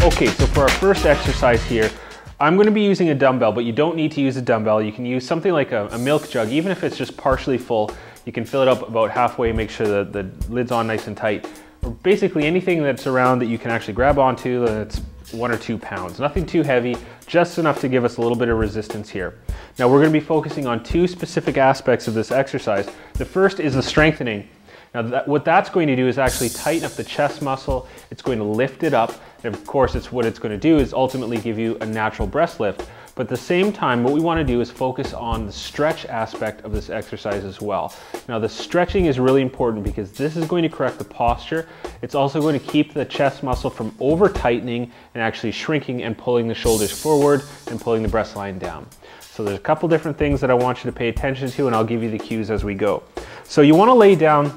Okay, so for our first exercise here, I'm going to be using a dumbbell, but you don't need to use a dumbbell. You can use something like a milk jug, even if it's just partially full. You can fill it up about halfway, make sure that the lid's on nice and tight. Or basically anything that's around that you can actually grab onto that's 1 or 2 pounds. Nothing too heavy, just enough to give us a little bit of resistance here. Now we're going to be focusing on 2 specific aspects of this exercise. The first is the strengthening. Now what that's going to do is actually tighten up the chest muscle. It's going to lift it up. And of course, what it's going to do is ultimately give you a natural breast lift. But at the same time, what we want to do is focus on the stretch aspect of this exercise as well. Now the stretching is really important because this is going to correct the posture. It's also going to keep the chest muscle from over tightening and actually shrinking and pulling the shoulders forward and pulling the breast line down. So there's a couple different things that I want you to pay attention to, and I'll give you the cues as we go. So you want to lay down,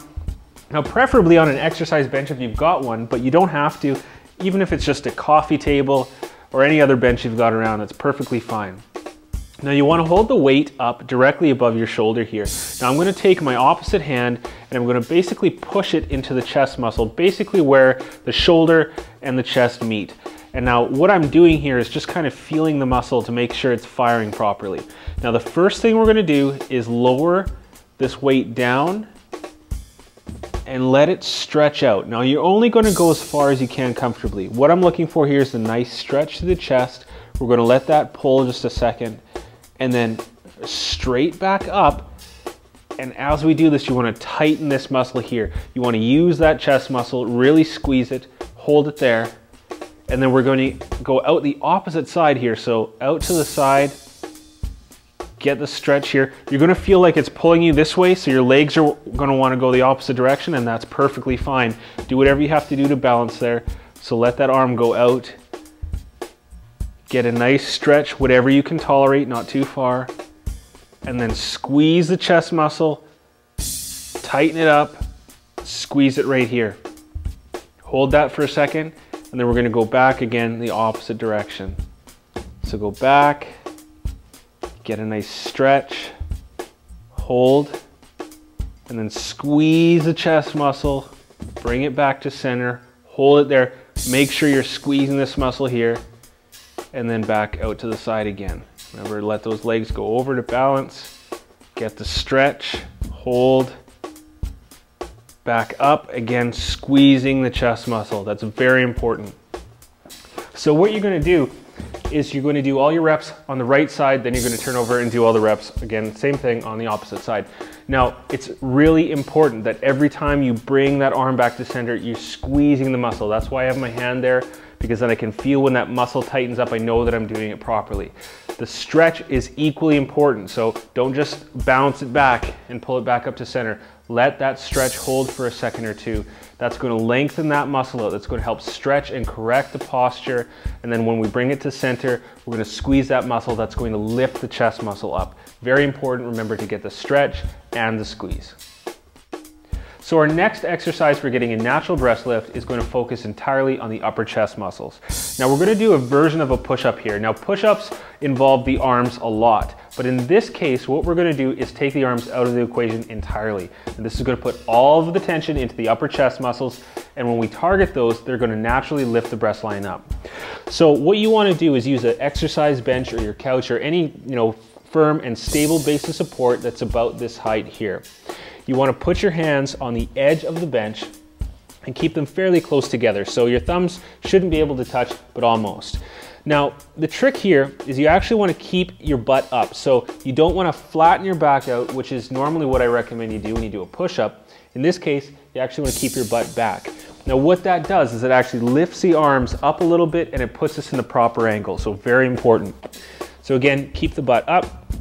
now preferably on an exercise bench if you've got one, but you don't have to. Even if it's just a coffee table or any other bench you've got around, that's perfectly fine. Now you want to hold the weight up directly above your shoulder here. Now I'm going to take my opposite hand and I'm going to basically push it into the chest muscle, basically where the shoulder and the chest meet. And now what I'm doing here is just kind of feeling the muscle to make sure it's firing properly. Now the first thing we're going to do is lower this weight down and let it stretch out. Now you're only going to go as far as you can comfortably. What I'm looking for here is a nice stretch to the chest. We're going to let that pull just a second and then straight back up. And as we do this, you want to tighten this muscle here. You want to use that chest muscle, really squeeze it, hold it there. And then we're going to go out the opposite side here. So out to the side, get the stretch here. You're going to feel like it's pulling you this way, so your legs are going to want to go the opposite direction, and that's perfectly fine. Do whatever you have to do to balance there. So let that arm go out. Get a nice stretch, whatever you can tolerate, not too far. And then squeeze the chest muscle, tighten it up, squeeze it right here. Hold that for a second, and then we're going to go back again the opposite direction. So go back. Get a nice stretch, hold, and then squeeze the chest muscle, bring it back to center, hold it there, make sure you're squeezing this muscle here, and then back out to the side again. Remember, let those legs go over to balance, get the stretch, hold, back up, again, squeezing the chest muscle. That's very important. So what you're going to do is you're going to do all your reps on the right side, then you're going to turn over and do all the reps again, same thing on the opposite side. Now it's really important that every time you bring that arm back to center, you're squeezing the muscle. That's why I have my hand there, because then I can feel when that muscle tightens up, I know that I'm doing it properly. The stretch is equally important, so don't just bounce it back and pull it back up to center. Let that stretch hold for a second or two. That's going to lengthen that muscle out. That's going to help stretch and correct the posture. And then when we bring it to center, we're going to squeeze that muscle. That's going to lift the chest muscle up. Very important, remember, to get the stretch and the squeeze. So our next exercise for getting a natural breast lift is going to focus entirely on the upper chest muscles. Now we're going to do a version of a push-up here. Now push-ups involve the arms a lot, but in this case what we're going to do is take the arms out of the equation entirely. And this is going to put all of the tension into the upper chest muscles, and when we target those, they're going to naturally lift the breast line up. So what you want to do is use an exercise bench or your couch or any firm and stable base of support that's about this height here. You want to put your hands on the edge of the bench and keep them fairly close together. So your thumbs shouldn't be able to touch, but almost. Now, the trick here is you actually want to keep your butt up. So you don't want to flatten your back out, which is normally what I recommend you do when you do a push-up. In this case, you actually want to keep your butt back. Now what that does is it actually lifts the arms up a little bit and it puts us in the proper angle. So very important. So again, keep the butt up.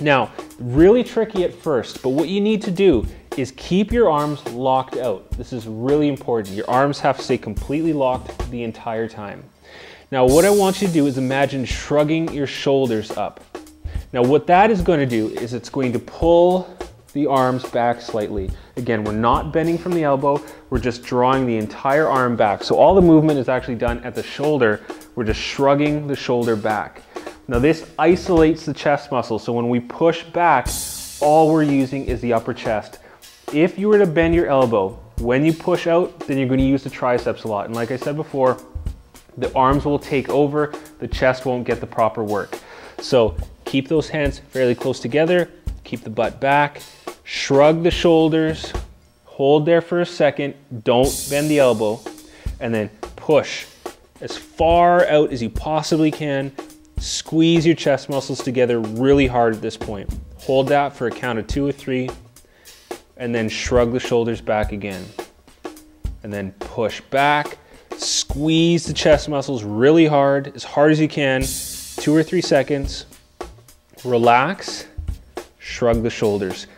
Now, really tricky at first, but what you need to do is keep your arms locked out. This is really important. Your arms have to stay completely locked the entire time. Now, what I want you to do is imagine shrugging your shoulders up. Now, what that is going to do is it's going to pull the arms back slightly. Again, we're not bending from the elbow, we're just drawing the entire arm back. So all the movement is actually done at the shoulder. We're just shrugging the shoulder back. Now this isolates the chest muscle, so when we push back, all we're using is the upper chest. If you were to bend your elbow, when you push out, then you're going to use the triceps a lot. And like I said before, the arms will take over, the chest won't get the proper work. So keep those hands fairly close together, keep the butt back, shrug the shoulders, hold there for a second, don't bend the elbow, and then push as far out as you possibly can. Squeeze your chest muscles together really hard at this point. Hold that for a count of 2 or 3, and then shrug the shoulders back again. And then push back, squeeze the chest muscles really hard as you can, 2 or 3 seconds. Relax, shrug the shoulders.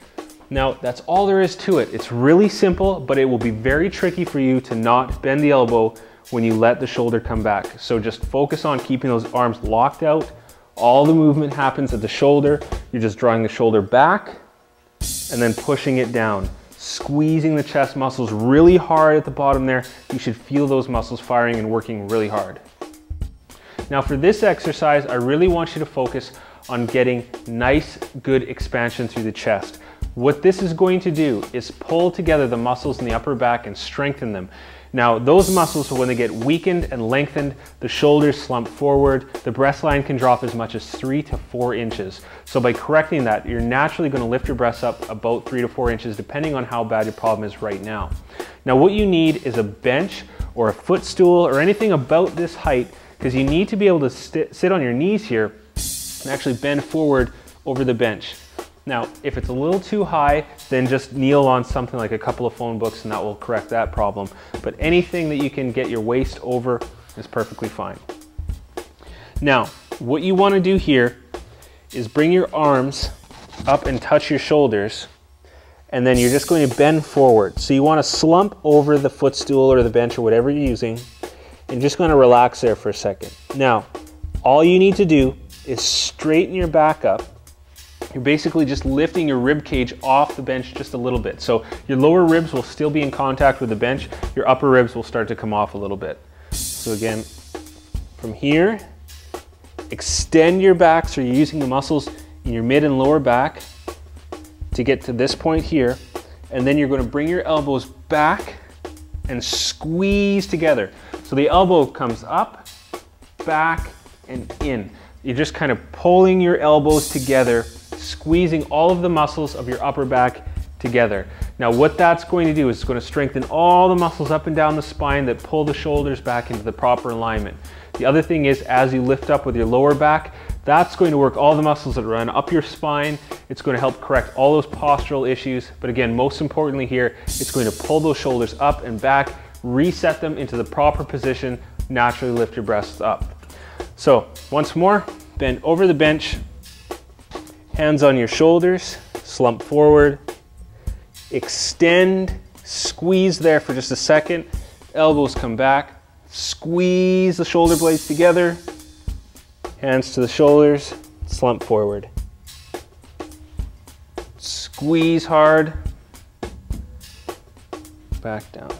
Now, that's all there is to it. It's really simple, but it will be very tricky for you to not bend the elbow when you let the shoulder come back. So just focus on keeping those arms locked out. All the movement happens at the shoulder. You're just drawing the shoulder back and then pushing it down. Squeezing the chest muscles really hard at the bottom there. You should feel those muscles firing and working really hard. Now for this exercise, I really want you to focus on getting nice, good expansion through the chest. What this is going to do is pull together the muscles in the upper back and strengthen them. Now those muscles, when they get weakened and lengthened, the shoulders slump forward, the breast line can drop as much as 3 to 4 inches. So by correcting that, you're naturally going to lift your breasts up about 3 to 4 inches depending on how bad your problem is right now. Now what you need is a bench or a footstool or anything about this height, because you need to be able to sit on your knees here and actually bend forward over the bench. Now, if it's a little too high, then just kneel on something like a couple of phone books and that will correct that problem. But anything that you can get your waist over is perfectly fine. Now, what you want to do here is bring your arms up and touch your shoulders, and then you're just going to bend forward. So you want to slump over the footstool or the bench or whatever you're using, and just going to relax there for a second. Now, all you need to do is straighten your back up. You're basically just lifting your rib cage off the bench just a little bit. So your lower ribs will still be in contact with the bench. Your upper ribs will start to come off a little bit. So again, from here, extend your back so you're using the muscles in your mid and lower back to get to this point here. And then you're going to bring your elbows back and squeeze together. So the elbow comes up, back, and in. You're just kind of pulling your elbows together, squeezing all of the muscles of your upper back together. Now what that's going to do is it's going to strengthen all the muscles up and down the spine that pull the shoulders back into the proper alignment. The other thing is, as you lift up with your lower back, that's going to work all the muscles that run up your spine. It's going to help correct all those postural issues. But again, most importantly here, it's going to pull those shoulders up and back, reset them into the proper position, naturally lift your breasts up. So once more, bend over the bench, hands on your shoulders, slump forward, extend, squeeze there for just a second, elbows come back, squeeze the shoulder blades together, hands to the shoulders, slump forward. Squeeze hard, back down.